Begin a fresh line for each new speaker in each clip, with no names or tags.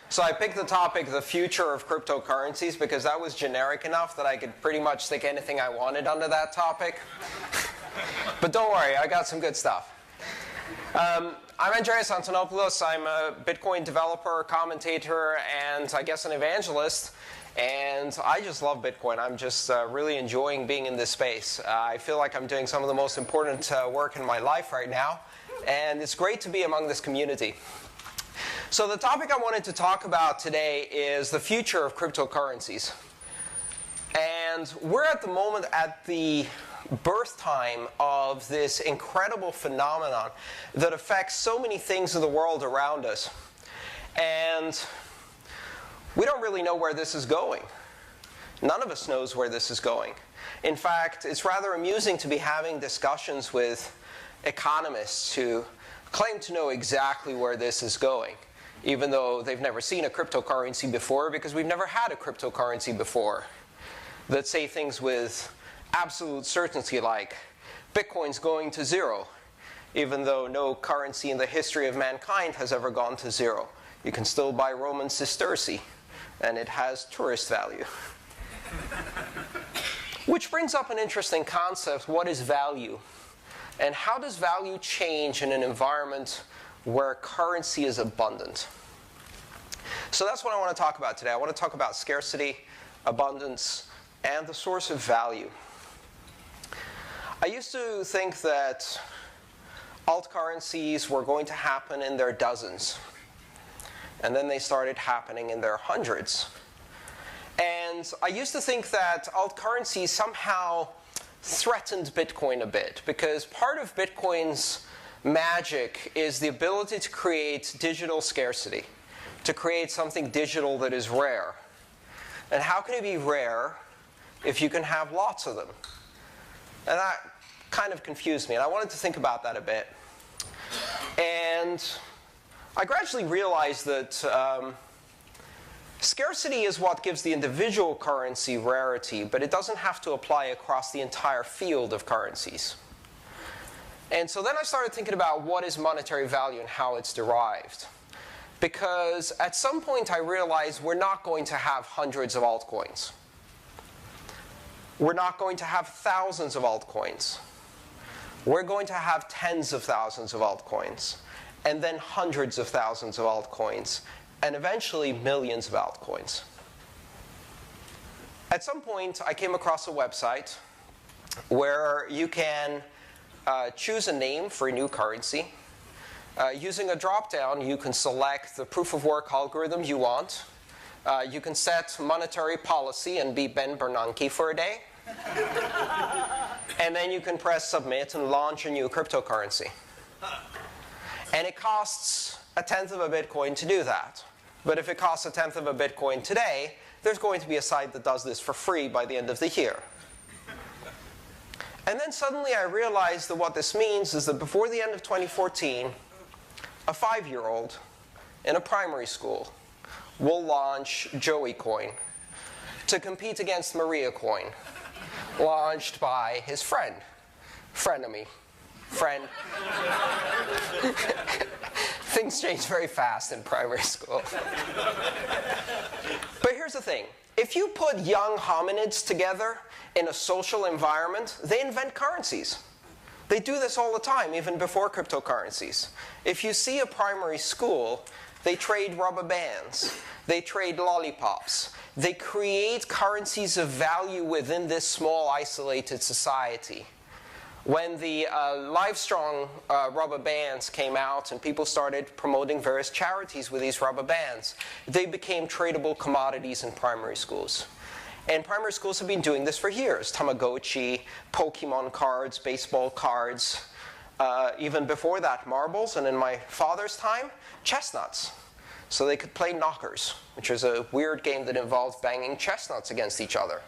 So I picked the topic, the future of cryptocurrencies, because that was generic enough that I could pretty much stick anything I wanted under that topic. But don't worry, I got some good stuff. I'm Anthonopoulos. I'm a Bitcoin developer, commentator, and I guess an evangelist. And I just love Bitcoin. I'm just really enjoying being in this space. I feel like I'm doing some of the most important work in my life right now. And it's great to be among this community. So the topic I wanted to talk about today is the future of cryptocurrencies. And we're at the moment at the birth time of this incredible phenomenon that affects so many things in the world around us. And we don't really know where this is going. None of us knows where this is going. In fact, it's rather amusing to be having discussions with economists who claim to know exactly where this is going, even though they've never seen a cryptocurrency before, because we've never had a cryptocurrency before, that say things with absolute certainty like, Bitcoin's going to zero, even though no currency in the history of mankind has ever gone to zero. You can still buy Roman sesterce, and it has tourist value. Which brings up an interesting concept: what is value? And how does value change in an environment where currency is abundant? So that's what I want to talk about today. I want to talk about scarcity, abundance, and the source of value. I used to think that alt currencies were going to happen in their dozens. And then they started happening in their hundreds. And I used to think that alt currencies somehow threatened Bitcoin a bit, because part of Bitcoin's magic is the ability to create digital scarcity, to create something digital that is rare. And how can it be rare if you can have lots of them? And that kind of confused me, and I wanted to think about that a bit. And I gradually realized that scarcity is what gives the individual currency rarity, but it doesn't have to apply across the entire field of currencies. And so then I started thinking about what is monetary value and how it's derived. Because at some point I realized we're not going to have hundreds of altcoins. We're not going to have thousands of altcoins. We're going to have tens of thousands of altcoins, and then hundreds of thousands of altcoins, and eventually millions of altcoins. At some point, I came across a website where you can choose a name for a new currency. Using a drop-down, you can select the proof-of-work algorithm you want. You can set monetary policy and be Ben Bernanke for a day. And then you can press submit and launch a new cryptocurrency. And it costs a tenth of a Bitcoin to do that. But if it costs a tenth of a Bitcoin today, there's going to be a site that does this for free by the end of the year. And then suddenly I realized that what this means is that before the end of 2014, a 5-year-old in a primary school will launch Joey Coin to compete against Maria Coin, launched by his friend. Frenemy. Friend. Things change very fast in primary school. But here's the thing. If you put young hominids together in a social environment, they invent currencies. They do this all the time, even before cryptocurrencies. If you see a primary school, they trade rubber bands. They trade lollipops. They create currencies of value within this small, isolated society. When the Livestrong rubber bands came out and people started promoting various charities with these rubber bands, they became tradable commodities in primary schools. And primary schools have been doing this for years. Tamagotchi, Pokemon cards, baseball cards, even before that, marbles, and in my father's time, chestnuts. So they could play knockers, which is a weird game that involves banging chestnuts against each other.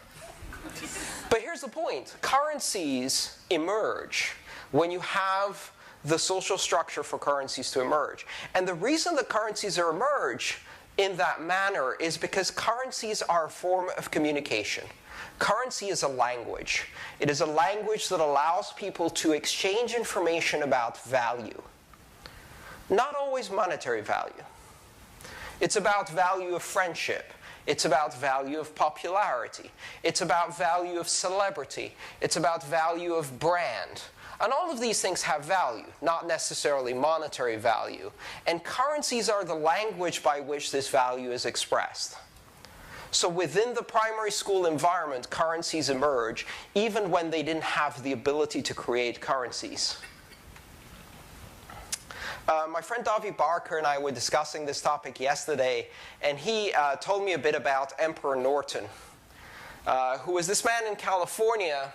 But here's the point. Currencies emerge when you have the social structure for currencies to emerge. And the reason that currencies emerge in that manner is because currencies are a form of communication. Currency is a language. It is a language that allows people to exchange information about value. Not always monetary value. It's about value of friendship. It's about value of popularity. It's about value of celebrity. It's about value of brand. And all of these things have value, not necessarily monetary value. And currencies are the language by which this value is expressed. So within the primary school environment, currencies emerge, even when they didn't have the ability to create currencies. My friend Davi Barker and I were discussing this topic yesterday, and he told me a bit about Emperor Norton, who was this man in California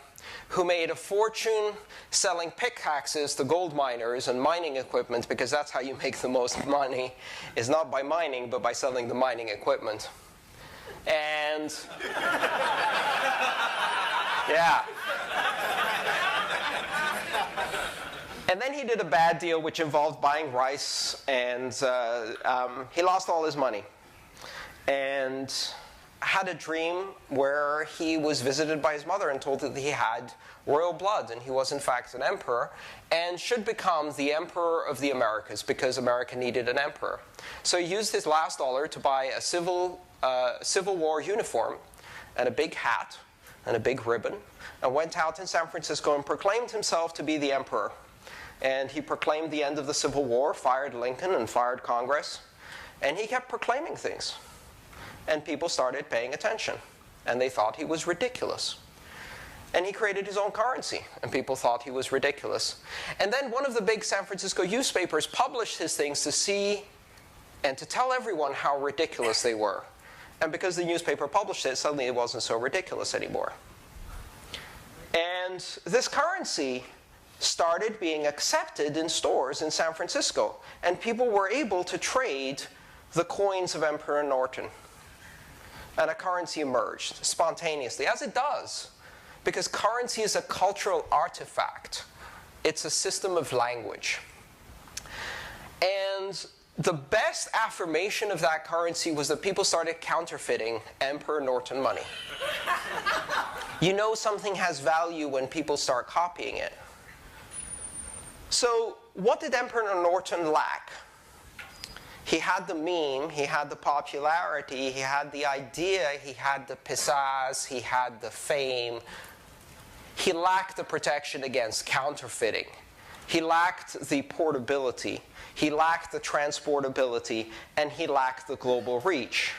who made a fortune selling pickaxes to gold miners and mining equipment, because that's how you make the most money, is not by mining, but by selling the mining equipment. And yeah. And then he did a bad deal which involved buying rice, and he lost all his money. And had a dream where he was visited by his mother and told that he had royal blood, and he was in fact an emperor, and should become the emperor of the Americas, because America needed an emperor. So he used his last dollar to buy a Civil War uniform, and a big hat, and a big ribbon, and went out in San Francisco and proclaimed himself to be the emperor. And he proclaimed the end of the Civil War, fired Lincoln and fired Congress, and he kept proclaiming things. And people started paying attention, and they thought he was ridiculous. And he created his own currency, and people thought he was ridiculous. And then one of the big San Francisco newspapers published his things to see and to tell everyone how ridiculous they were. And because the newspaper published it, suddenly it wasn't so ridiculous anymore. And this currency started being accepted in stores in San Francisco, and people were able to trade the coins of Emperor Norton. And a currency emerged spontaneously, as it does, because currency is a cultural artifact. It's a system of language. And the best affirmation of that currency was that people started counterfeiting Emperor Norton money. You know something has value when people start copying it. So what did Emperor Norton lack? He had the meme, he had the popularity, he had the idea, he had the pizzazz, he had the fame. He lacked the protection against counterfeiting. He lacked the portability, he lacked the transportability, and he lacked the global reach.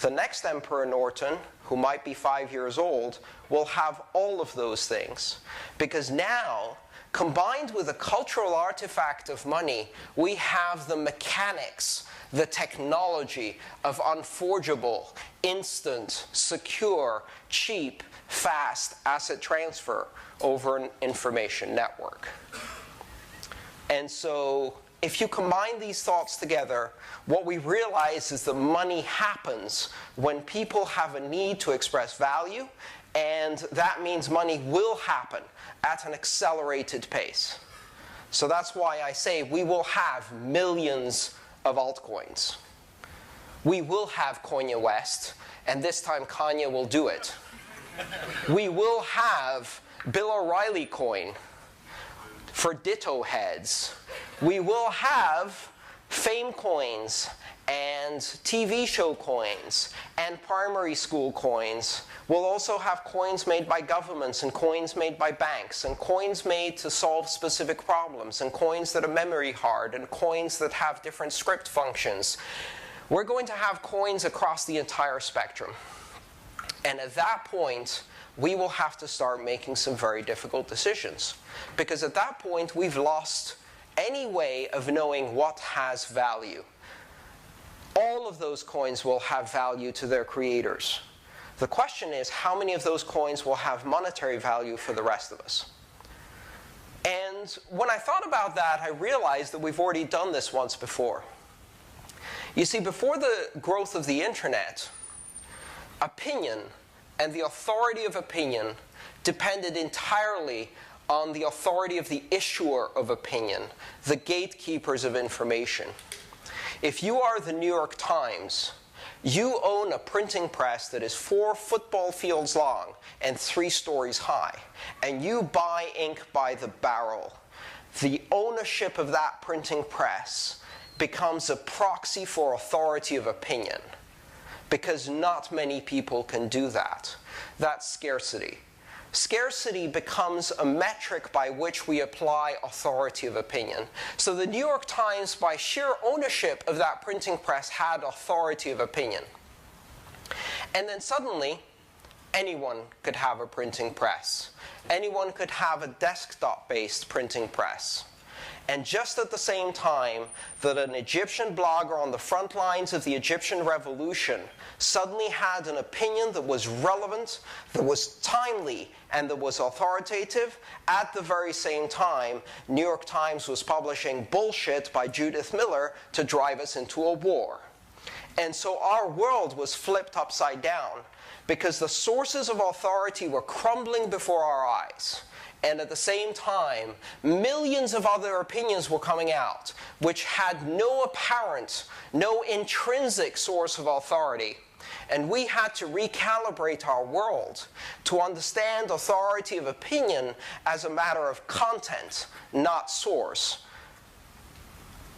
The next Emperor Norton, who might be 5 years old, will have all of those things. Because now, combined with the cultural artifact of money, we have the mechanics, the technology of unforgeable, instant, secure, cheap, fast asset transfer over an information network. And so, if you combine these thoughts together, what we realize is that money happens when people have a need to express value, and that means money will happen at an accelerated pace. So that's why I say we will have millions of altcoins. We will have Kanye West, and this time Kanye will do it. We will have Bill O'Reilly coin for Ditto heads. We will have fame coins and TV show coins and primary school coins. We'll also have coins made by governments and coins made by banks and coins made to solve specific problems and coins that are memory hard and coins that have different script functions. We're going to have coins across the entire spectrum. And at that point, we will have to start making some very difficult decisions. Because at that point, we've lost any way of knowing what has value. All of those coins will have value to their creators. The question is, how many of those coins will have monetary value for the rest of us? And when I thought about that, I realized that we've already done this once before. You see, before the growth of the internet, opinion and the authority of opinion depended entirely on the authority of the issuer of opinion, the gatekeepers of information. If you are the New York Times, you own a printing press that is 4 football fields long and 3 stories high, and you buy ink by the barrel. The ownership of that printing press becomes a proxy for authority of opinion, because not many people can do that. That's scarcity. Scarcity becomes a metric by which we apply authority of opinion. So the New York Times, by sheer ownership of that printing press, had authority of opinion. And then suddenly, anyone could have a printing press. Anyone could have a desktop-based printing press. And just at the same time that an Egyptian blogger on the front lines of the Egyptian revolution suddenly had an opinion that was relevant, that was timely, and that was authoritative, at the very same time, New York Times was publishing bullshit by Judith Miller to drive us into a war. And so our world was flipped upside down because the sources of authority were crumbling before our eyes. And at the same time, millions of other opinions were coming out, which had no apparent, no intrinsic source of authority. And we had to recalibrate our world to understand authority of opinion as a matter of content, not source.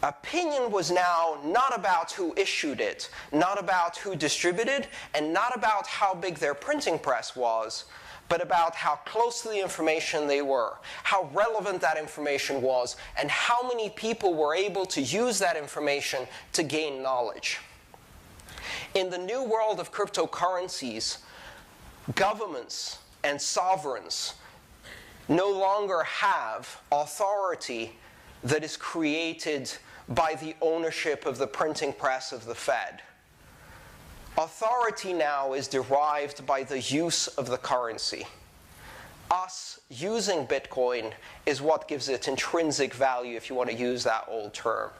Opinion was now not about who issued it, not about who distributed, and not about how big their printing press was, but about how close to the information they were, how relevant that information was, and how many people were able to use that information to gain knowledge. In the new world of cryptocurrencies, governments and sovereigns no longer have authority that is created by the ownership of the printing press of the Fed. Authority now is derived by the use of the currency. Us using Bitcoin is what gives it intrinsic value, if you want to use that old term.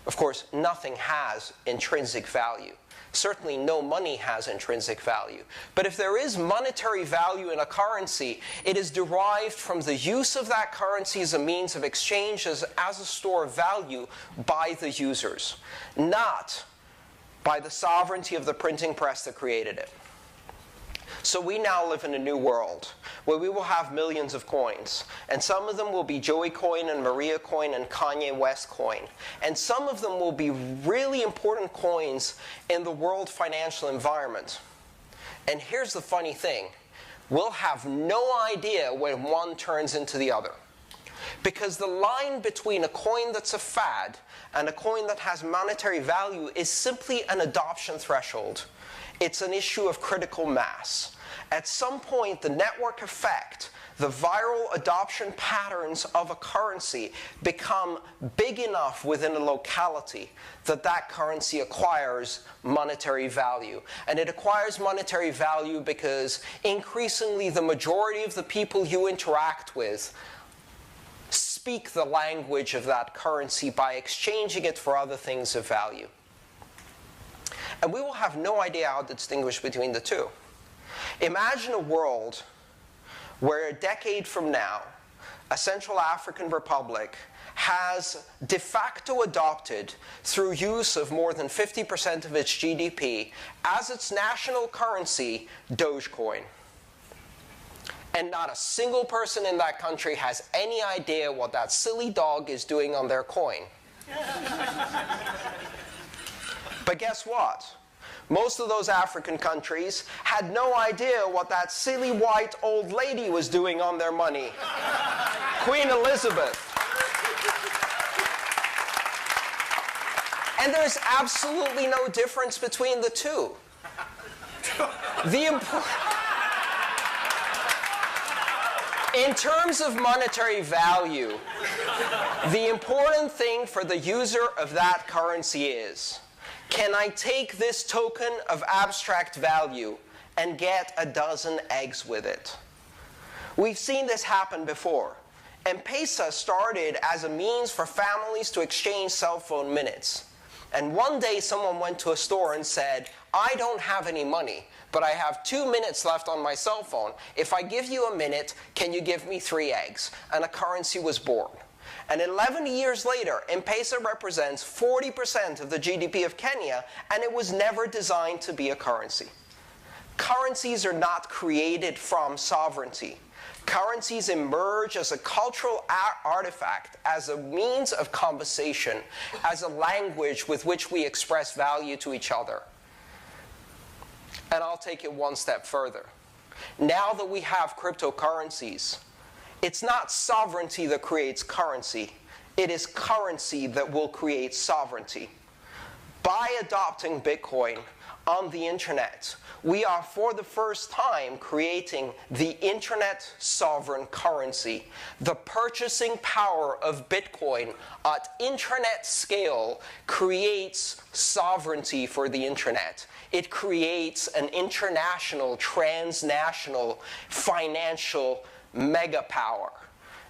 Of course, nothing has intrinsic value. Certainly no money has intrinsic value. But if there is monetary value in a currency, it is derived from the use of that currency as a means of exchange, as a store of value by the users, not by the sovereignty of the printing press that created it. So we now live in a new world where we will have millions of coins. And some of them will be Joey coin and Maria coin and Kanye West coin. And some of them will be really important coins in the world financial environment. And here's the funny thing. We'll have no idea when one turns into the other. Because the line between a coin that's a fad and a coin that has monetary value is simply an adoption threshold. It's an issue of critical mass. At some point, the network effect, the viral adoption patterns of a currency become big enough within a locality that that currency acquires monetary value. And it acquires monetary value because increasingly the majority of the people you interact with speak the language of that currency by exchanging it for other things of value. And we will have no idea how to distinguish between the two. Imagine a world where a decade from now, a Central African Republic has de facto adopted, through use of more than 50% of its GDP, as its national currency, Dogecoin. And not a single person in that country has any idea what that silly dog is doing on their coin. But guess what? Most of those African countries had no idea what that silly white old lady was doing on their money. Queen Elizabeth. And there's absolutely no difference between the two. In terms of monetary value, the important thing for the user of that currency is, can I take this token of abstract value and get a dozen eggs with it? We've seen this happen before. M-Pesa started as a means for families to exchange cell phone minutes. And one day someone went to a store and said, I don't have any money, but I have 2 minutes left on my cell phone. If I give you a minute, can you give me 3 eggs? And a currency was born. And 11 years later, M-Pesa represents 40% of the GDP of Kenya, and it was never designed to be a currency. Currencies are not created from sovereignty. Currencies emerge as a cultural artifact, as a means of conversation, as a language with which we express value to each other. And I'll take it one step further. Now that we have cryptocurrencies, it's not sovereignty that creates currency. It is currency that will create sovereignty. By adopting Bitcoin on the internet, we are for the first time creating the internet sovereign currency. The purchasing power of Bitcoin at internet scale creates sovereignty for the internet. It creates an international, transnational, financial mega power.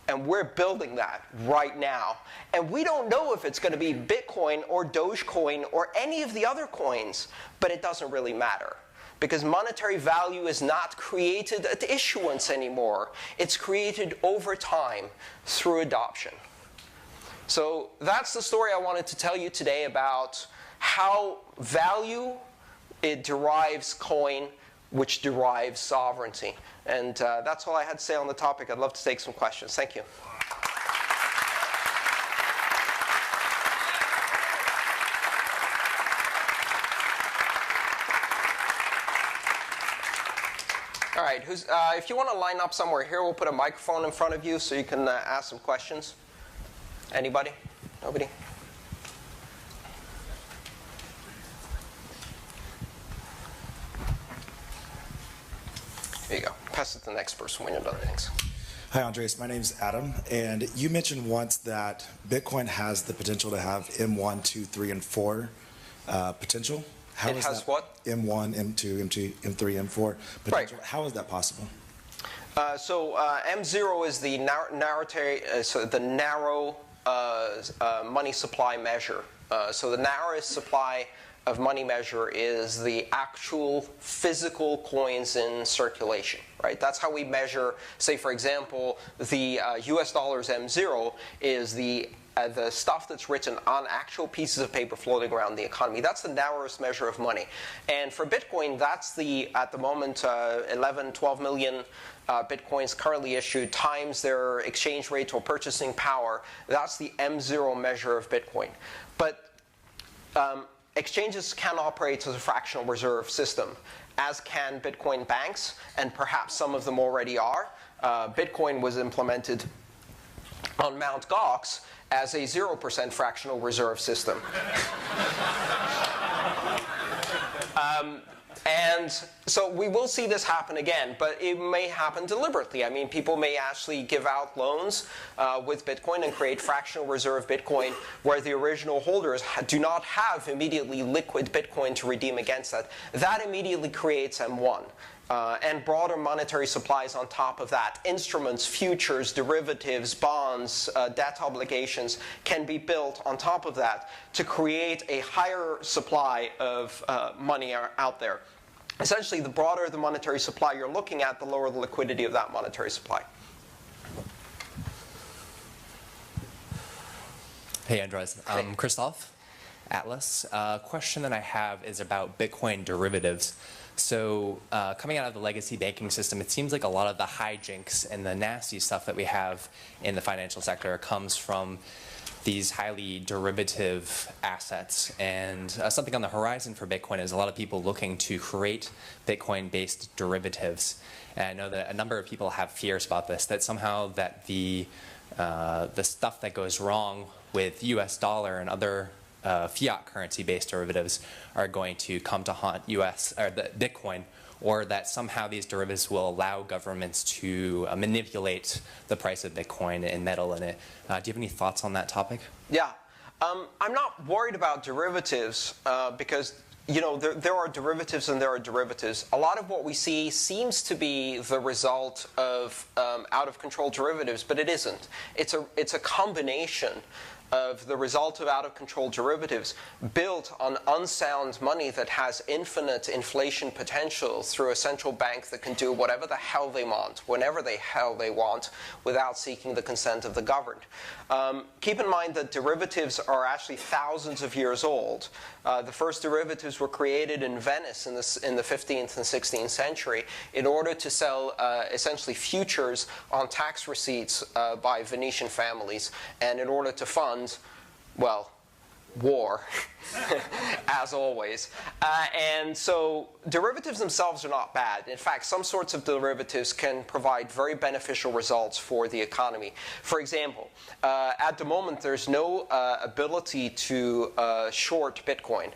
And we're building that right now. And we don't know if it's going to be Bitcoin or Dogecoin or any of the other coins, but it doesn't really matter. Because monetary value is not created at issuance anymore. It's created over time through adoption. So that's the story I wanted to tell you today about how value, it derives coin, which derives sovereignty. And that's all I had to say on the topic. I'd love to take some questions. Thank you. All right, if you want to line up somewhere here, we'll put a microphone in front of you so you can ask some questions. Anybody? Nobody? Here you go. Pass it to the next person when you're done. Thanks.
Hi, Andres. My name's Adam. And you mentioned once that Bitcoin has the potential to have M1, 2, 3, and 4 potential. How
it has what?
M1, M2, M3, M4 potential.
Right.
How is that possible?
M0 is the narrow money supply measure. So the narrowest supply of money measure is the actual physical coins in circulation, right? That's how we measure, say, for example, the US dollars M0 is the stuff that's written on actual pieces of paper floating around the economy. That's the narrowest measure of money. And for Bitcoin, that's at the moment, 11, 12 million Bitcoins currently issued times their exchange rate or purchasing power. That's the M0 measure of Bitcoin. But exchanges can operate as a fractional reserve system, as can Bitcoin banks, and perhaps some of them already are. Bitcoin was implemented on Mt. Gox as a 0% fractional reserve system. And so we will see this happen again, but it may happen deliberately. I mean, people may actually give out loans with Bitcoin and create fractional reserve Bitcoin where the original holders do not have immediately liquid Bitcoin to redeem against that. That immediately creates M1. And broader monetary supplies on top of that. Instruments, futures, derivatives, bonds, debt obligations can be built on top of that to create a higher supply of money out there. Essentially, the broader the monetary supply you're looking at, the lower the liquidity of that monetary supply.
Hey, Andres. Christoph, Atlas. Question that I have is about Bitcoin derivatives. So coming out of the legacy banking system, it seems like a lot of the hijinks and the nasty stuff that we have in the financial sector comes from these highly derivative assets. And something on the horizon for Bitcoin is a lot of people looking to create Bitcoin-based derivatives. And I know that a number of people have fears about this, that somehow that the stuff that goes wrong with US dollar and other fiat currency-based derivatives are going to come to haunt US or the Bitcoin, or that somehow these derivatives will allow governments to manipulate the price of Bitcoin and metal in it. Do you have any thoughts on that topic?
Yeah, I'm not worried about derivatives because there are derivatives and there are derivatives. A lot of what we see seems to be the result of out-of-control derivatives, but it isn't. It's a combination of the result of out-of-control derivatives built on unsound money that has infinite inflation potential through a central bank that can do whatever the hell they want, whenever the hell they want, without seeking the consent of the governed. Keep in mind that derivatives are actually thousands of years old. The first derivatives were created in Venice in the 15th and 16th century in order to sell essentially futures on tax receipts by Venetian families, and in order to fund, well, war, as always. And so derivatives themselves are not bad. In fact, some sorts of derivatives can provide very beneficial results for the economy. For example, at the moment, there's no ability to short Bitcoin.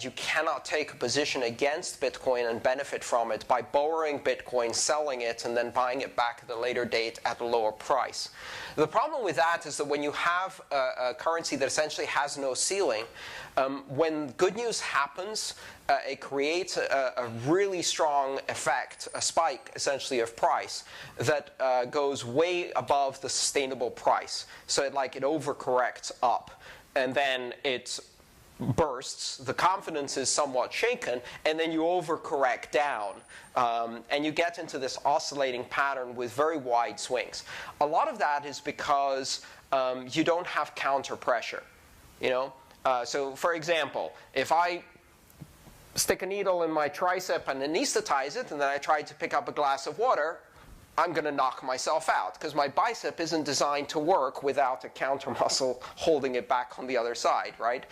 You cannot take a position against Bitcoin and benefit from it by borrowing Bitcoin, selling it, and then buying it back at a later date at a lower price. The problem with that is that when you have a currency that essentially has no ceiling, when good news happens, it creates a really strong effect, a spike essentially of price that goes way above the sustainable price. So it overcorrects up, and then it bursts, the confidence is somewhat shaken, and then you overcorrect down. And you get into this oscillating pattern with very wide swings. A lot of that is because you don't have counter pressure. So for example, if I stick a needle in my tricep and anesthetize it, and then I try to pick up a glass of water, I'm going to knock myself out because my bicep isn't designed to work without a counter muscle holding it back on the other side, right?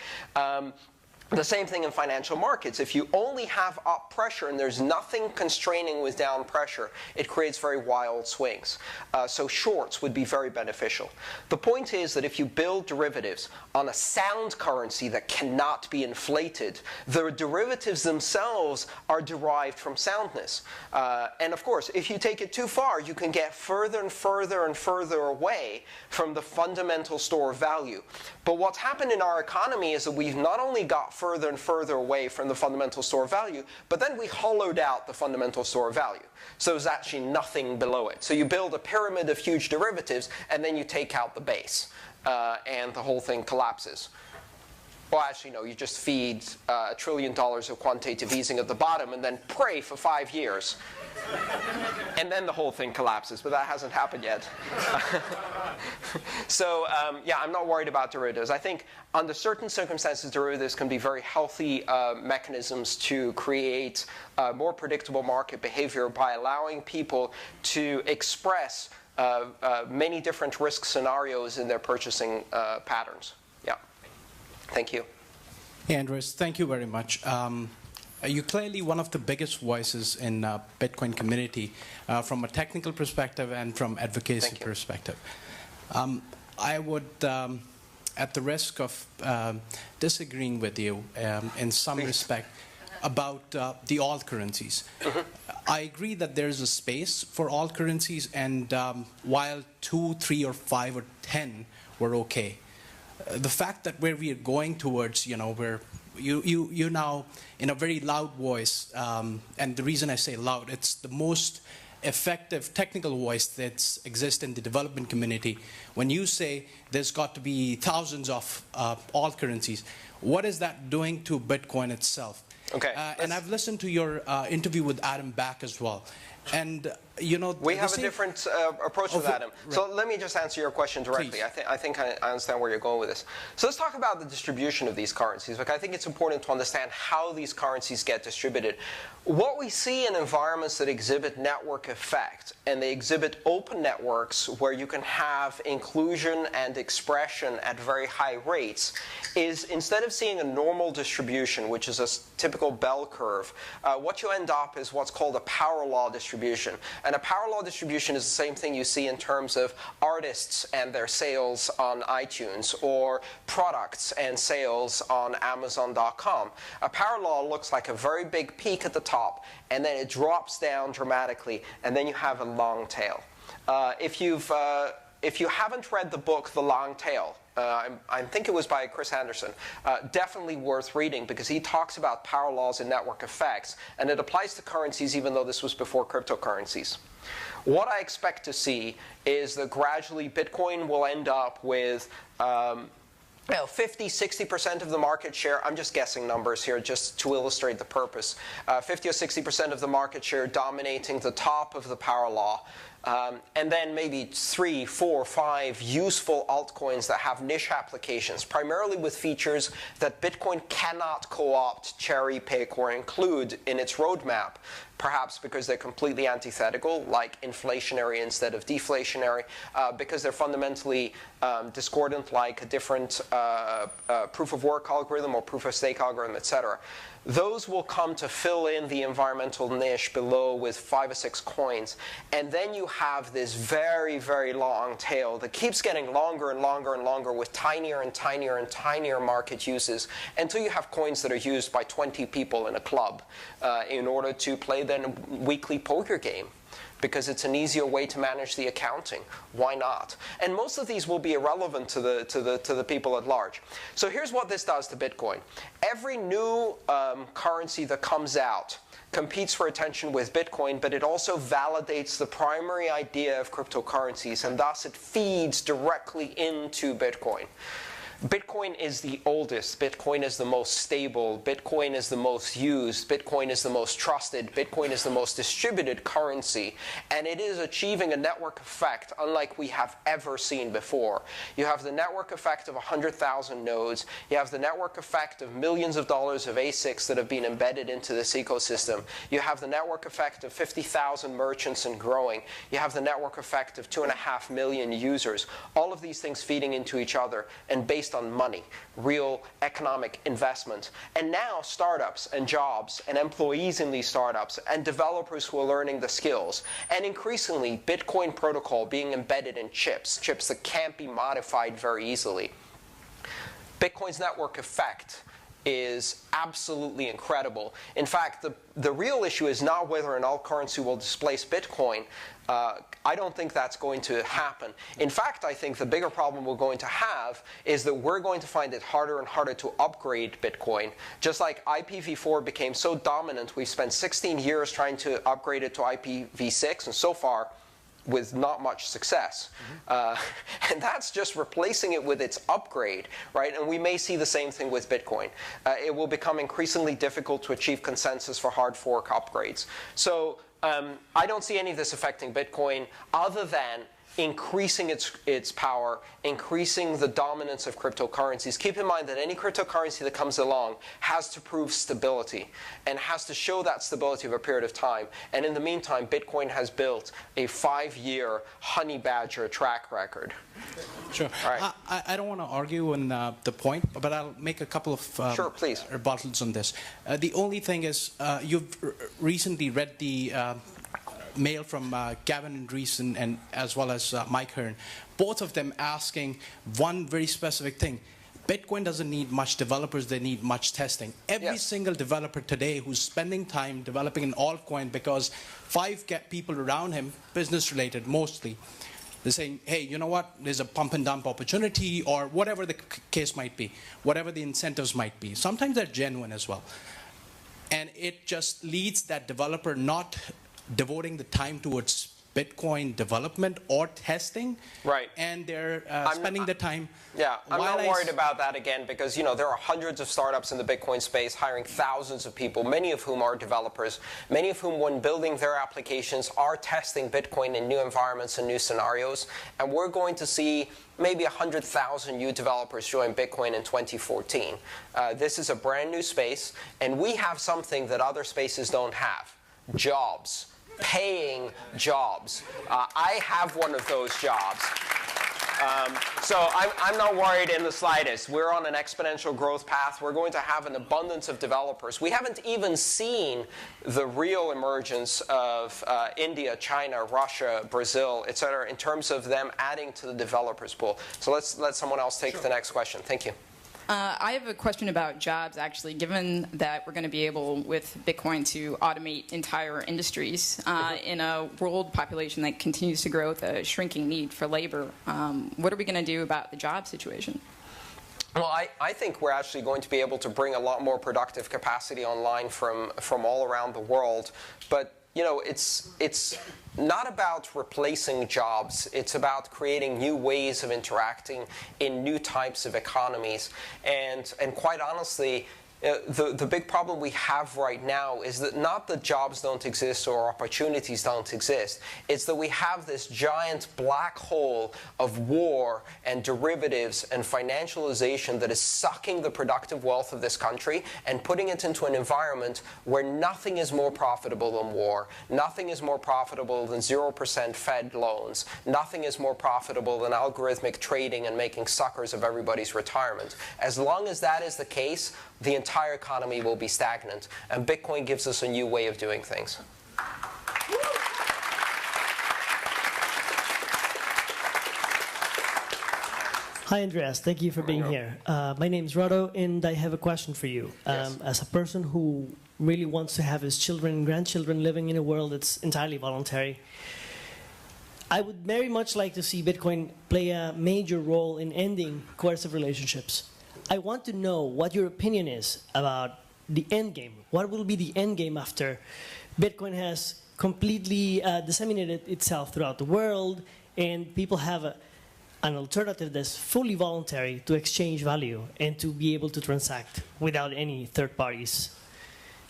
The same thing in financial markets. If you only have up pressure and there's nothing constraining with down pressure, it creates very wild swings. So shorts would be very beneficial. The point is that if you build derivatives on a sound currency that cannot be inflated, the derivatives themselves are derived from soundness. And of course, if you take it too far, you can get further and further and further away from the fundamental store of value. But what's happened in our economy is that we've not only got further and further away from the fundamental store of value, but then we hollowed out the fundamental store of value. So there's actually nothing below it. So you build a pyramid of huge derivatives, and then you take out the base, and the whole thing collapses. Well, actually, no, you just feed $1 trillion of quantitative easing at the bottom and then pray for 5 years. And then the whole thing collapses, but that hasn't happened yet. So, yeah, I'm not worried about derivatives. I think under certain circumstances, derivatives can be very healthy mechanisms to create more predictable market behavior by allowing people to express many different risk scenarios in their purchasing patterns. Yeah. Thank you.
Hey, Andres, thank you very much. You're clearly one of the biggest voices in Bitcoin community from a technical perspective and from advocacy perspective. I would, at the risk of disagreeing with you in some respect about the alt currencies. I agree that there's a space for alt currencies, and while 2, 3, or 5, or 10 were okay, the fact that where we are going towards, where you now, in a very loud voice, and the reason I say loud, it's the most effective technical voice that exists in the development community. When you say there's got to be thousands of alt currencies, what is that doing to Bitcoin itself?
Okay.
And I've listened to your interview with Adam Back as well. And
we have a different approach with Adam. Right. So let me just answer your question directly. I think I understand where you're going with this. So let's talk about the distribution of these currencies, because I think it's important to understand how these currencies get distributed. What we see in environments that exhibit network effect, and they exhibit open networks where you can have inclusion and expression at very high rates, is instead of seeing a normal distribution, which is a typical bell curve, what you end up is what's called a power law distribution. And a power law distribution is the same thing you see in terms of artists and their sales on iTunes, or products and sales on Amazon.com. A power law looks like a very big peak at the top, and then it drops down dramatically, and then you have a long tail. If you haven't read the book The Long Tail, I think it was by Chris Anderson, definitely worth reading, because he talks about power laws and network effects, and it applies to currencies even though this was before cryptocurrencies. What I expect to see is that gradually Bitcoin will end up with 50, 60% of the market share, I'm just guessing numbers here just to illustrate the purpose, 50 or 60% of the market share dominating the top of the power law, and then maybe 3, 4, 5 useful altcoins that have niche applications, primarily with features that Bitcoin cannot co-opt, cherry pick, or include in its roadmap. Perhaps because they're completely antithetical, like inflationary instead of deflationary, because they're fundamentally discordant, like a different proof-of-work algorithm or proof-of-stake algorithm, etc. Those will come to fill in the environmental niche below with 5 or 6 coins. And then you have this very, very long tail that keeps getting longer and longer and longer with tinier and tinier and tinier market uses until you have coins that are used by 20 people in a club in order to play their weekly poker game. Because it's an easier way to manage the accounting. Why not? And most of these will be irrelevant to the people at large. So here's what this does to Bitcoin. Every new currency that comes out competes for attention with Bitcoin, but it also validates the primary idea of cryptocurrencies, and thus it feeds directly into Bitcoin. Bitcoin is the oldest, Bitcoin is the most stable, Bitcoin is the most used, Bitcoin is the most trusted, Bitcoin is the most distributed currency, and it is achieving a network effect unlike we have ever seen before. You have the network effect of 100,000 nodes, you have the network effect of millions of dollars of ASICs that have been embedded into this ecosystem, you have the network effect of 50,000 merchants and growing, you have the network effect of 2.5 million users, all of these things feeding into each other and based on money, real economic investment. And now startups and jobs and employees in these startups and developers who are learning the skills. And increasingly, Bitcoin protocol being embedded in chips that can't be modified very easily. Bitcoin's network effect is absolutely incredible. In fact, the real issue is not whether an alt currency will displace Bitcoin. I don't think that's going to happen. In fact, I think the bigger problem we're going to have is that we're going to find it harder and harder to upgrade Bitcoin. Just like IPv4 became so dominant, we've spent 16 years trying to upgrade it to IPv6, and so far, with not much success. And that's just replacing it with its upgrade, right? And we may see the same thing with Bitcoin. It will become increasingly difficult to achieve consensus for hard fork upgrades. So I don't see any of this affecting Bitcoin other than increasing its power, increasing the dominance of cryptocurrencies. Keep in mind that any cryptocurrency that comes along has to prove stability and has to show that stability over a period of time. And in the meantime, Bitcoin has built a 5-year honey badger track record.
Sure.
All right.
I don't want to argue on the point, but I'll make a couple of
sure, please.
rebuttals on this. The only thing is, you've recently read the mail from Gavin Andreessen and as well as Mike Hearn, both of them asking one very specific thing. Bitcoin doesn't need much developers, they need much testing. Every single developer today who's spending time developing an altcoin because 5 people around him, business related mostly, they're saying, hey, you know what, there's a pump and dump opportunity, or whatever the case might be, whatever the incentives might be. Sometimes they're genuine as well. And it just leads that developer not devoting the time towards Bitcoin development or testing,
right?
And they're spending the time.
Yeah, I'm not worried about that again because there are hundreds of startups in the Bitcoin space hiring thousands of people, many of whom are developers, many of whom, when building their applications, are testing Bitcoin in new environments and new scenarios. And we're going to see maybe 100,000 new developers join Bitcoin in 2014. This is a brand new space, and we have something that other spaces don't have: jobs. Paying jobs. I have one of those jobs. So I'm not worried in the slightest. We're on an exponential growth path. We're going to have an abundance of developers. We haven't even seen the real emergence of India, China, Russia, Brazil, et cetera, in terms of them adding to the developers pool. So let's let someone else take the next question. Thank you.
I have a question about jobs, actually. Given that we're going to be able, with Bitcoin, to automate entire industries in a world population that continues to grow with a shrinking need for labor, what are we going to do about the job situation?
Well, I think we're actually going to be able to bring a lot more productive capacity online from all around the world. But it's not about replacing jobs. It's about creating new ways of interacting in new types of economies. And quite honestly, the big problem we have right now is that not that jobs don't exist or opportunities don't exist. It's that we have this giant black hole of war and derivatives and financialization that is sucking the productive wealth of this country and putting it into an environment where nothing is more profitable than war. Nothing is more profitable than 0% Fed loans. Nothing is more profitable than algorithmic trading and making suckers of everybody's retirement. As long as that is the case, the entire economy will be stagnant. And Bitcoin gives us a new way of doing things.
Hi, Andreas. Thank you for being here. My name is Rado, and I have a question for you.
Yes.
As a person who really wants to have his children and grandchildren living in a world that's entirely voluntary, I would very much like to see Bitcoin play a major role in ending coercive relationships. I want to know what your opinion is about the end game. What will be the end game after Bitcoin has completely disseminated itself throughout the world and people have an alternative that's fully voluntary to exchange value and to be able to transact without any third parties?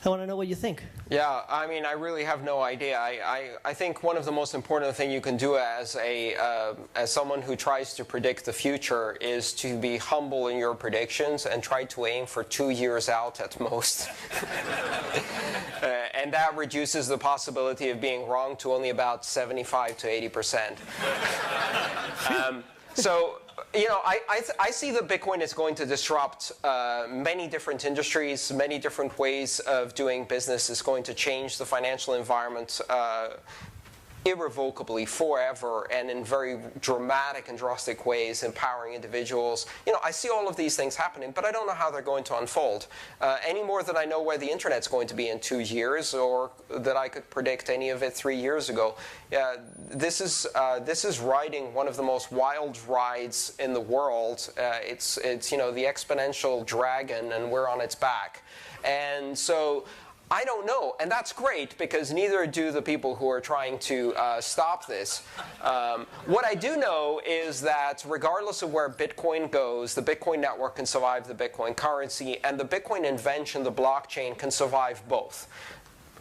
I want to know what you think.
Yeah, I mean, I really have no idea. I think one of the most important things you can do as someone who tries to predict the future is to be humble in your predictions and try to aim for 2 years out at most. And that reduces the possibility of being wrong to only about 75 to 80%. So, I see that Bitcoin is going to disrupt many different industries, many different ways of doing business. It's going to change the financial environment irrevocably, forever, and in very dramatic and drastic ways, empowering individuals. I see all of these things happening, but I don't know how they're going to unfold. Any more than I know where the internet's going to be in 2 years, or that I could predict any of it 3 years ago. This is riding one of the most wild rides in the world. It's the exponential dragon, and we're on its back. And so I don't know, and that's great, because neither do the people who are trying to stop this. What I do know is that regardless of where Bitcoin goes, the Bitcoin network can survive the Bitcoin currency, and the Bitcoin invention, the blockchain, can survive both.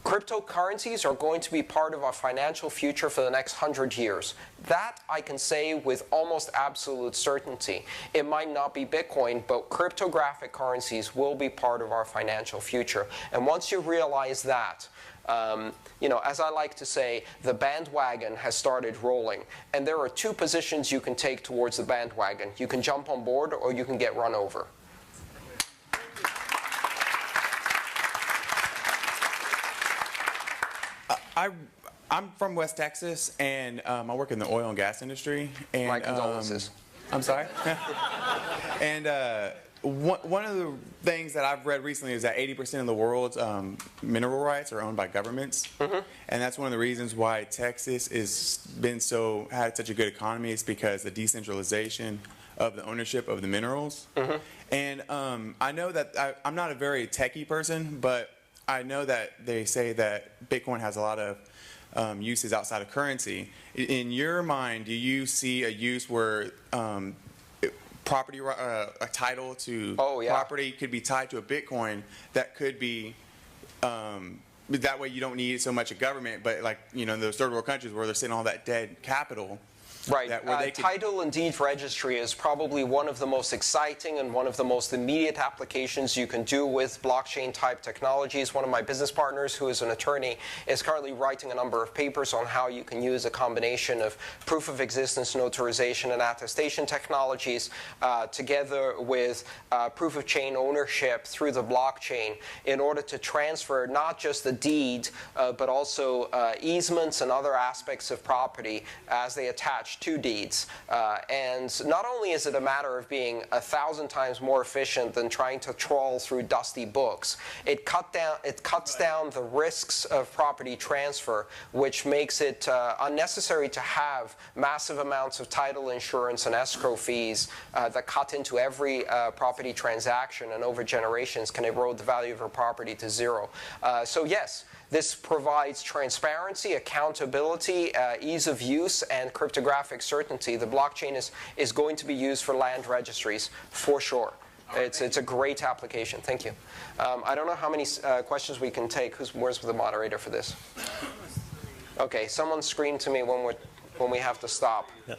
Cryptocurrencies are going to be part of our financial future for the next 100 years. That I can say with almost absolute certainty. It might not be Bitcoin, but cryptographic currencies will be part of our financial future. And once you realize that, as I like to say, the bandwagon has started rolling. And there are two positions you can take towards the bandwagon. You can jump on board, or you can get run over.
I'm from West Texas, and I work in the oil and gas industry. And,
my condolences.
I'm sorry? And one of the things that I've read recently is that 80% of the world's mineral rights are owned by governments. Mm-hmm. And that's one of the reasons why Texas had such a good economy, is because the decentralization of the ownership of the minerals. Mm-hmm. And I know that I'm not a very techie person, but I know that they say that Bitcoin has a lot of uses outside of currency. In your mind, do you see a use where property, a title to property could be tied to a Bitcoin that could be, that way you don't need so much a government, but like, in those third world countries where they're sitting all that dead capital.
Right. Title and deed registry is probably one of the most exciting and one of the most immediate applications you can do with blockchain-type technologies. One of my business partners, who is an attorney, is currently writing a number of papers on how you can use a combination of proof of existence, notarization, and attestation technologies together with proof of chain ownership through the blockchain in order to transfer not just the deed, but also easements and other aspects of property as they attach attached to deeds. And not only is it a matter of being 1,000 times more efficient than trying to trawl through dusty books, it cuts down the risks of property transfer, which makes it unnecessary to have massive amounts of title insurance and escrow fees that cut into every property transaction and over generations can erode the value of a property to zero. So yes, this provides transparency, accountability, ease of use, and cryptographic certainty. The blockchain is going to be used for land registries, for sure. It's a great application. Thank you. I don't know how many questions we can take. Where's the moderator for this? Okay, someone scream to me when we have to stop.
Yeah.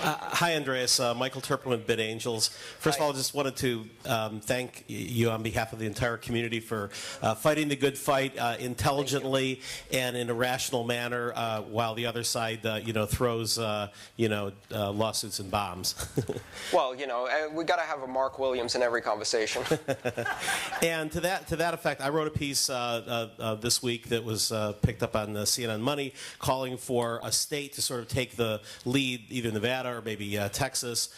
Hi, Andreas. Michael Turpin with BitAngels. First of all, I just wanted to thank you on behalf of the entire community for fighting the good fight intelligently and in a rational manner, while the other side, throws, lawsuits and bombs.
Well, we got to have a Mark Williams in every conversation.
And to that effect, I wrote a piece this week that was picked up on CNN Money, calling for a state to sort of take the lead, either Nevada or maybe Texas,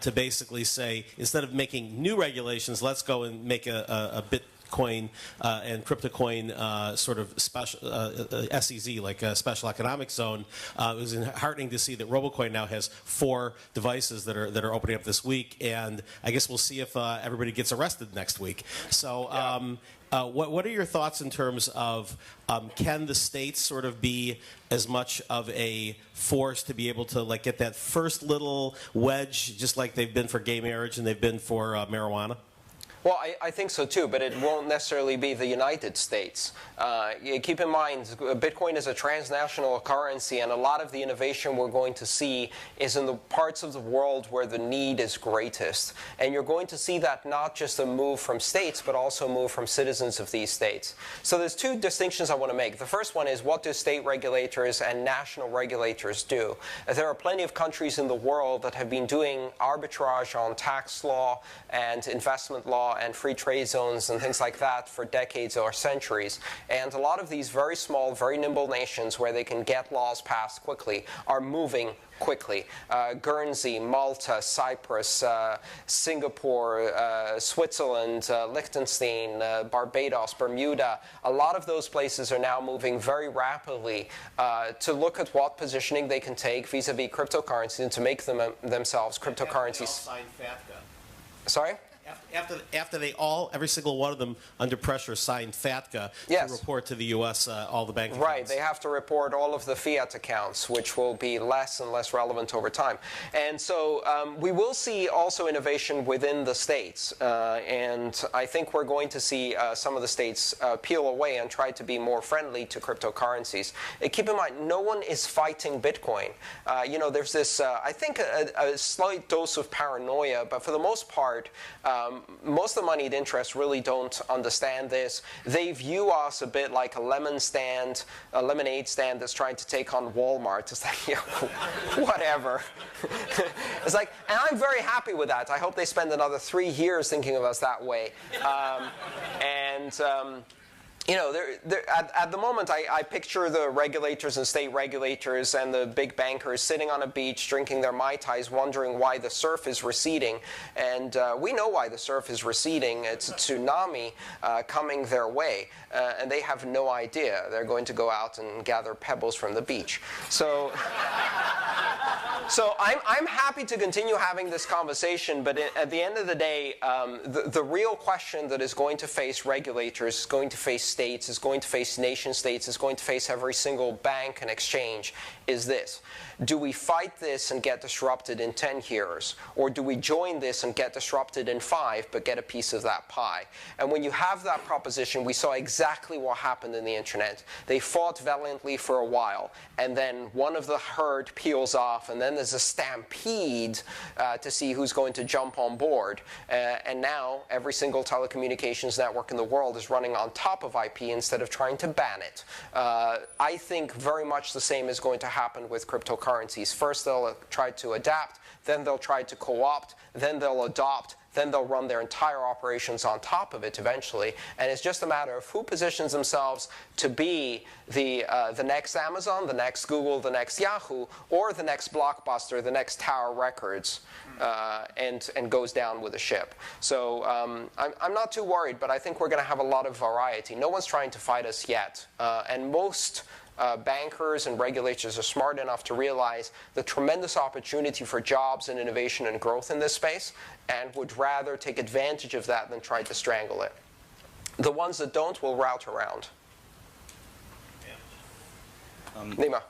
to basically say, instead of making new regulations, let's go and make a Bitcoin and CryptoCoin sort of special SEZ, like a special economic zone. It was heartening to see that RoboCoin now has 4 devices that are opening up this week, and I guess we'll see if everybody gets arrested next week. So. Yeah. What are your thoughts in terms of can the states sort of be as much of a force to be able to get that first little wedge, just like they've been for gay marriage and they've been for marijuana?
Well, I think so too, but it won't necessarily be the United States. Keep in mind, Bitcoin is a transnational currency, and a lot of the innovation we're going to see is in the parts of the world where the need is greatest. And you're going to see that not just a move from states, but also a move from citizens of these states. So there's 2 distinctions I want to make. The first one is, what do state regulators and national regulators do? There are plenty of countries in the world that have been doing arbitrage on tax law and investment law and free trade zones and things like that for decades or centuries. And a lot of these very small, very nimble nations where they can get laws passed quickly are moving quickly. Guernsey, Malta, Cyprus, Singapore, Switzerland, Liechtenstein, Barbados, Bermuda, a lot of those places are now moving very rapidly to look at what positioning they can take vis-a-vis cryptocurrencies and to make themselves cryptocurrencies. Sorry?
After they every single one of them under pressure signed FATCA
yes.
to report to the U.S. All the bank accounts.
Right, they have to report all of the fiat accounts, which will be less and less relevant over time. And so we will see also innovation within the states. And I think we're going to see some of the states peel away and try to be more friendly to cryptocurrencies. Keep in mind, no one is fighting Bitcoin. There's this, I think, a slight dose of paranoia, but for the most part, most of the moneyed interests really don't understand this. They view us a bit like a lemonade stand that's trying to take on Walmart. It's like, whatever. It's like, and I'm very happy with that. I hope they spend another 3 years thinking of us that way. At the moment, I picture the regulators and state regulators and the big bankers sitting on a beach drinking their Mai Tais, wondering why the surf is receding. And we know why the surf is receding. It's a tsunami coming their way. And they have no idea. They're going to go out and gather pebbles from the beach. So I'm happy to continue having this conversation, but at the end of the day, the real question that is going to face regulators, is going to face states, is going to face nation states, is going to face every single bank and exchange is this. Do we fight this and get disrupted in 10 years? Or do we join this and get disrupted in 5 but get a piece of that pie? And when you have that proposition, we saw exactly what happened in the internet. They fought valiantly for a while, and then one of the herd peels off, and then there's a stampede to see who's going to jump on board. And now every single telecommunications network in the world is running on top of IP instead of trying to ban it. I think very much the same is going to happen with cryptocurrencies. First, they'll try to adapt, then they'll try to co-opt, then they'll adopt, then they'll run their entire operations on top of it eventually. And it's just a matter of who positions themselves to be the next Amazon, the next Google, the next Yahoo, or the next Blockbuster, the next Tower Records, and goes down with the ship. So I'm not too worried, but I think we're going to have a lot of variety. No one's trying to fight us yet. And most bankers and regulators are smart enough to realize the tremendous opportunity for jobs and innovation and growth in this space, and would rather take advantage of that than try to strangle it. The ones that don't will route around. Nima.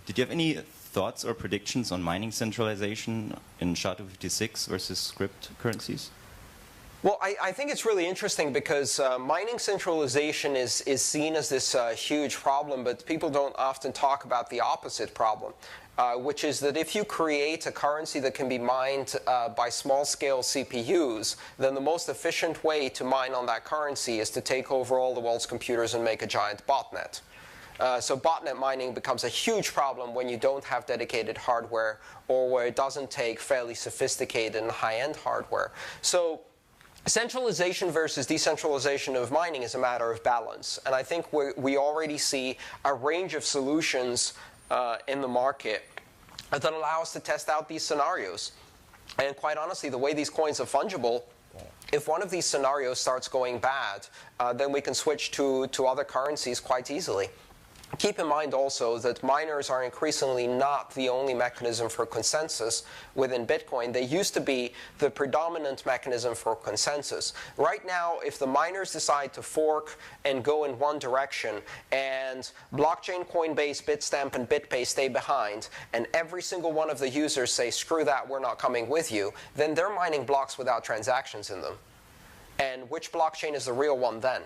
Did you have any thoughts or predictions on mining centralization in SHA-256 versus cryptocurrencies?
Well, I think it's really interesting because mining centralization is seen as this huge problem, but people don't often talk about the opposite problem, which is that if you create a currency that can be mined by small-scale CPUs, then the most efficient way to mine on that currency is to take over all the world's computers and make a giant botnet. So botnet mining becomes a huge problem when you don't have dedicated hardware, or where it doesn't take fairly sophisticated and high-end hardware. So centralization versus decentralization of mining is a matter of balance. And I think we already see a range of solutions in the market that allow us to test out these scenarios. And quite honestly, the way these coins are fungible, if one of these scenarios starts going bad, then we can switch to other currencies quite easily. Keep in mind also that miners are increasingly not the only mechanism for consensus within Bitcoin. They used to be the predominant mechanism for consensus. Right now, if the miners decide to fork and go in one direction, and blockchain, Coinbase, Bitstamp, and BitPay stay behind, and every single one of the users say, screw that, we're not coming with you, then they're mining blocks without transactions in them. And which blockchain is the real one then?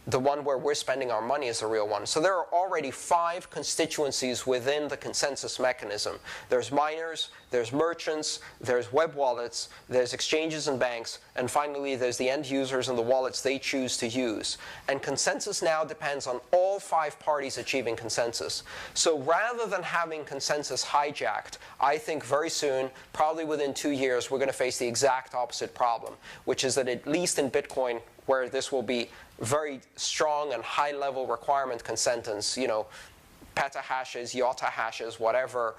The one where we're spending our money is the real one. So there are already 5 constituencies within the consensus mechanism. There's miners, there's merchants, there's web wallets, there's exchanges and banks, and finally there's the end users and the wallets they choose to use. And consensus now depends on all 5 parties achieving consensus. So rather than having consensus hijacked, I think very soon, probably within 2 years, we're going to face the exact opposite problem, which is that at least in Bitcoin, where this will be very strong and high-level requirement consensus, petahashes, yottahashes, whatever,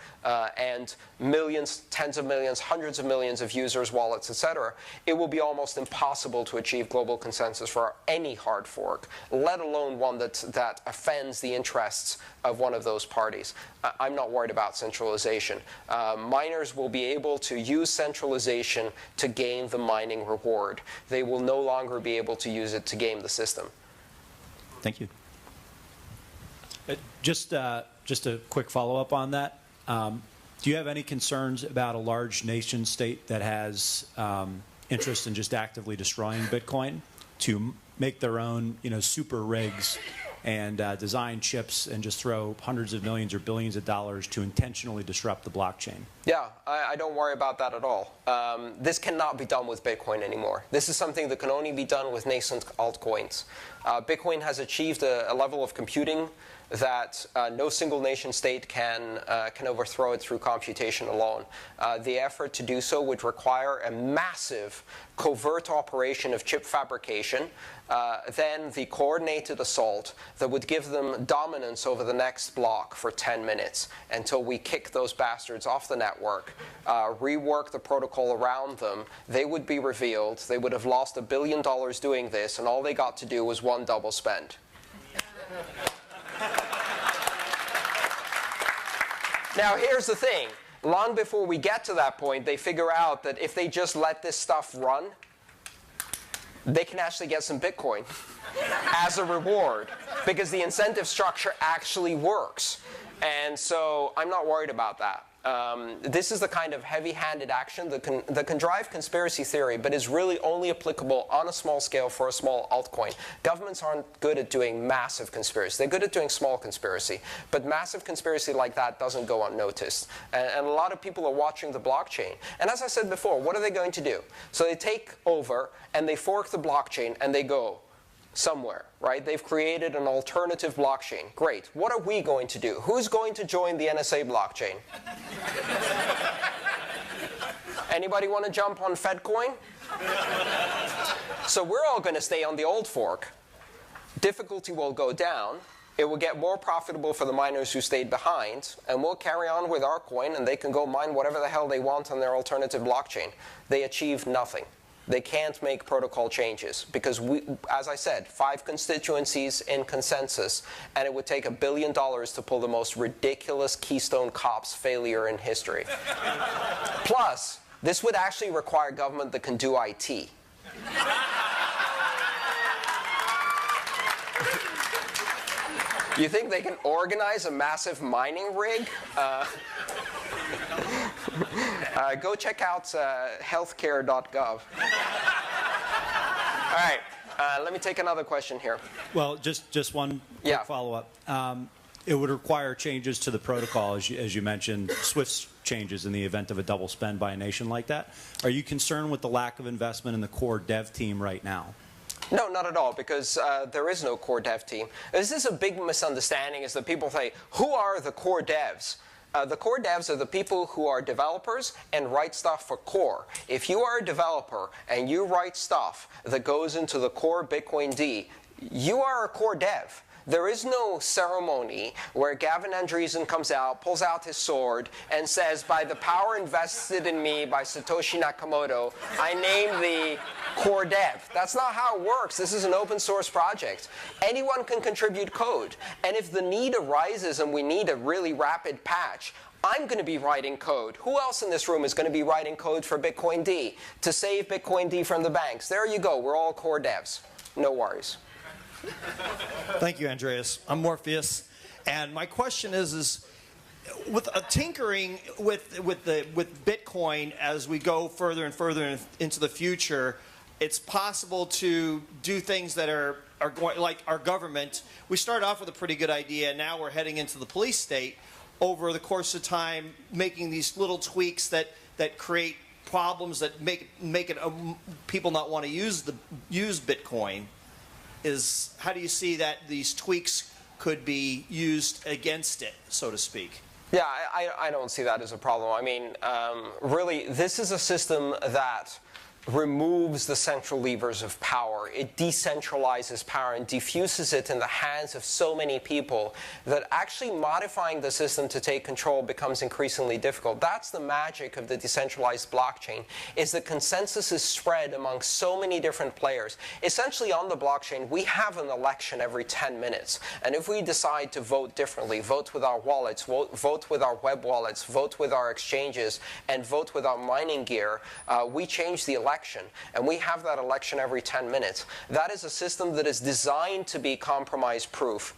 and millions, tens of millions, hundreds of millions of users, wallets, etc., it will be almost impossible to achieve global consensus for any hard fork, let alone one that offends the interests of one of those parties. I'm not worried about centralization. Miners will be able to use centralization to gain the mining reward. They will no longer be able to use it to game the system.
Thank you.
Just a quick follow-up on that. Do you have any concerns about a large nation state that has interest in just actively destroying Bitcoin to make their own, super rigs and design chips and just throw hundreds of millions or billions of dollars to intentionally disrupt the blockchain?
Yeah, I don't worry about that at all. This cannot be done with Bitcoin anymore. This is something that can only be done with nascent altcoins. Bitcoin has achieved a level of computing that no single nation state can overthrow it through computation alone. The effort to do so would require a massive covert operation of chip fabrication, then the coordinated assault that would give them dominance over the next block for 10 minutes until we kick those bastards off the network, rework the protocol around them. They would be revealed. They would have lost $1 billion doing this, and all they got to do was one double spend. Now, here's the thing. Long before we get to that point, they figure out that if they just let this stuff run, they can actually get some Bitcoin as a reward, because the incentive structure actually works. And so I'm not worried about that. This is the kind of heavy-handed action that can drive conspiracy theory, but is really only applicable on a small scale for a small altcoin. Governments aren't good at doing massive conspiracy. They're good at doing small conspiracy. But massive conspiracy like that doesn't go unnoticed. And a lot of people are watching the blockchain. And as I said before, what are they going to do? So they take over and they fork the blockchain and they go somewhere, right? They've created an alternative blockchain. Great. What are we going to do? Who's going to join the NSA blockchain? Anybody want to jump on FedCoin? So we're all going to stay on the old fork. Difficulty will go down. It will get more profitable for the miners who stayed behind, and we'll carry on with our coin, and they can go mine whatever the hell they want on their alternative blockchain. They achieved nothing. They can't make protocol changes because, as I said, 5 constituencies in consensus, and it would take $1 billion to pull the most ridiculous Keystone Cops failure in history. Plus, this would actually require government that can do IT. You think they can organize a massive mining rig? Go check out healthcare.gov. All right, let me take another question here.
Well, just one quick follow-up. It would require changes to the protocol, as you mentioned, SWIFT changes in the event of a double spend by a nation like that. Are you concerned with the lack of investment in the core dev team right now?
No, not at all, because there is no core dev team. This is a big misunderstanding, is that people say, who are the core devs? The core devs are the people who are developers and write stuff for core. If you are a developer and you write stuff that goes into the core Bitcoin D, you are a core dev. There is no ceremony where Gavin Andreessen comes out, pulls out his sword, and says, by the power invested in me by Satoshi Nakamoto, I name thee core dev. That's not how it works. This is an open source project. Anyone can contribute code. And if the need arises and we need a really rapid patch, I'm going to be writing code. Who else in this room is going to be writing code for Bitcoin D to save Bitcoin D from the banks? There you go. We're all core devs. No worries.
Thank you, Andreas. I'm Morpheus, and my question is with tinkering with Bitcoin as we go further and further into the future, it's possible to do things that are going, like our government. We started off with a pretty good idea, and now we're heading into the police state. Over the course of time, making these little tweaks that create problems that make it people not want to use Bitcoin. How do you see that these tweaks could be used against it, so to speak?
Yeah, I don't see that as a problem. I mean, really, this is a system that removes the central levers of power. It decentralizes power and diffuses it in the hands of so many people that actually modifying the system to take control becomes increasingly difficult. That's the magic of the decentralized blockchain, is that consensus is spread among so many different players. Essentially on the blockchain, we have an election every 10 minutes. And if we decide to vote differently, vote with our wallets, vote with our web wallets, vote with our exchanges, and vote with our mining gear, we change the election. And we have that election every 10 minutes. That is a system that is designed to be compromise-proof.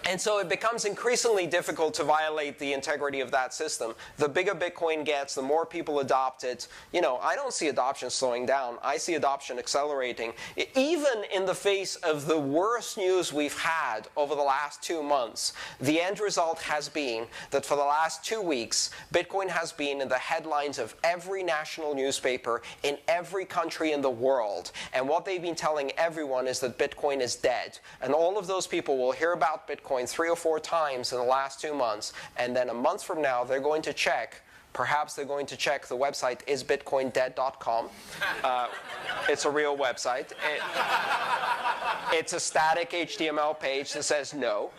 And so it becomes increasingly difficult to violate the integrity of that system. The bigger Bitcoin gets, the more people adopt it. You know, I don't see adoption slowing down. I see adoption accelerating. Even in the face of the worst news we've had over the last 2 months, the end result has been that for the last 2 weeks, Bitcoin has been in the headlines of every national newspaper in every country in the world. And what they've been telling everyone is that Bitcoin is dead. And all of those people will hear about Bitcoin 3 or 4 times in the last 2 months, and then a month from now they're going to check, perhaps they're going to check the website isbitcoindead.com. It's a real website. It's a static HTML page that says no.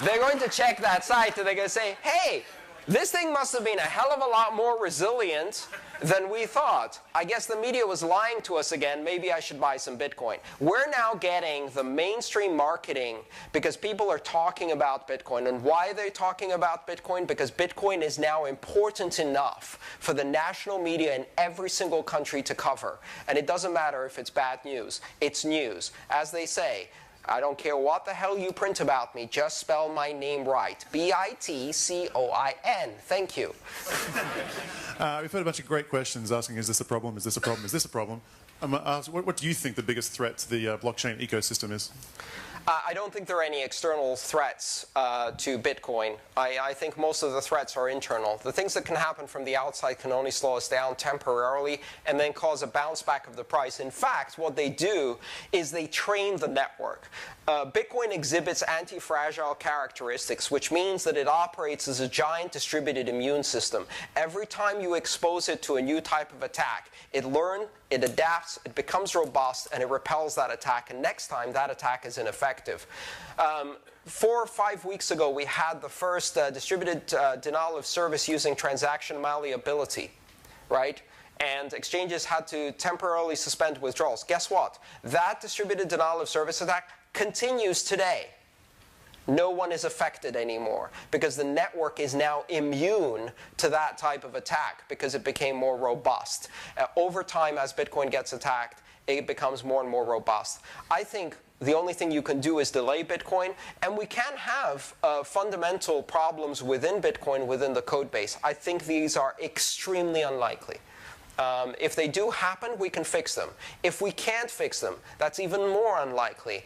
They're going to check that site and they're going to say, hey, this thing must have been a hell of a lot more resilient than we thought. I guess the media was lying to us again. Maybe I should buy some Bitcoin. We're now getting the mainstream marketing because people are talking about Bitcoin. And why are they talking about Bitcoin? Because Bitcoin is now important enough for the national media in every single country to cover. And it doesn't matter if it's bad news. It's news. As they say, I don't care what the hell you print about me, just spell my name right. B-I-T-C-O-I-N. Thank you.
We've heard a bunch of great questions asking, is this a problem, is this a problem, is this a problem? What do you think the biggest threat to the blockchain ecosystem is?
I don't think there are any external threats to Bitcoin. I think most of the threats are internal. The things that can happen from the outside can only slow us down temporarily and then cause a bounce back of the price. In fact, what they do is they train the network. Bitcoin exhibits anti-fragile characteristics, which means that it operates as a giant distributed immune system. Every time you expose it to a new type of attack, it learns, it adapts, it becomes robust, and it repels that attack. And next time, that attack is ineffective. 4 or 5 weeks ago, we had the first distributed denial of service using transaction malleability, right? And exchanges had to temporarily suspend withdrawals. Guess what? That distributed denial of service attack continues today. No one is affected anymore because the network is now immune to that type of attack because it became more robust. Over time, as Bitcoin gets attacked, it becomes more and more robust. I think the only thing you can do is delay Bitcoin, and we can have fundamental problems within Bitcoin within the code base. I think these are extremely unlikely. If they do happen, we can fix them. If we can't fix them, that's even more unlikely.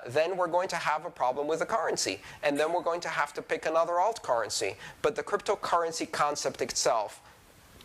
Then we're going to have a problem with the currency, and then we're going to have to pick another alt currency. But the cryptocurrency concept itself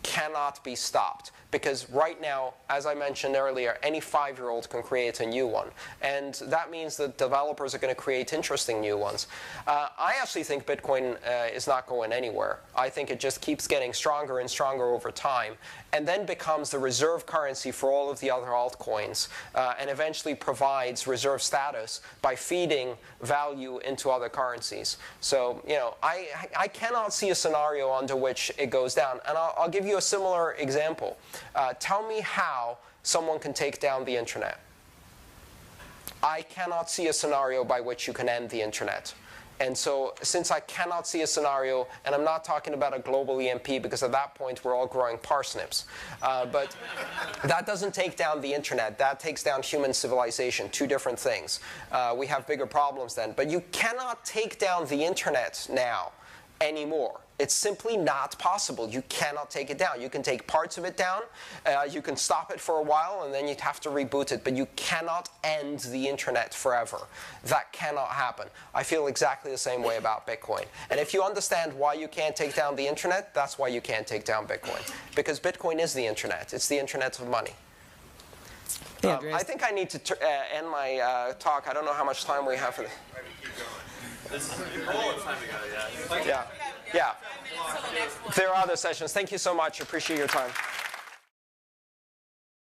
cannot be stopped. Because right now, as I mentioned earlier, any 5-year-old can create a new one. And that means that developers are going to create interesting new ones. I actually think Bitcoin is not going anywhere. I think it just keeps getting stronger and stronger over time, and then becomes the reserve currency for all of the other altcoins, and eventually provides reserve status by feeding value into other currencies. So, you know, I cannot see a scenario under which it goes down. And I'll give you a similar example. Tell me how someone can take down the internet. I cannot see a scenario by which you can end the internet. And so, since I cannot see a scenario, and I'm not talking about a global EMP because at that point we're all growing parsnips, but that doesn't take down the internet. That takes down human civilization, 2 different things. We have bigger problems then. But you cannot take down the internet now anymore. It's simply not possible. You cannot take it down. You can take parts of it down, you can stop it for a while, and then you'd have to reboot it. But you cannot end the internet forever. That cannot happen. I feel exactly the same way about Bitcoin. And if you understand why you can't take down the internet, that's why you can't take down Bitcoin. Because Bitcoin is the internet. It's the internet of money. I think I need to end my talk. I don't know how much time we have for this. Yeah. There are other sessions. Thank you so much. Appreciate your time.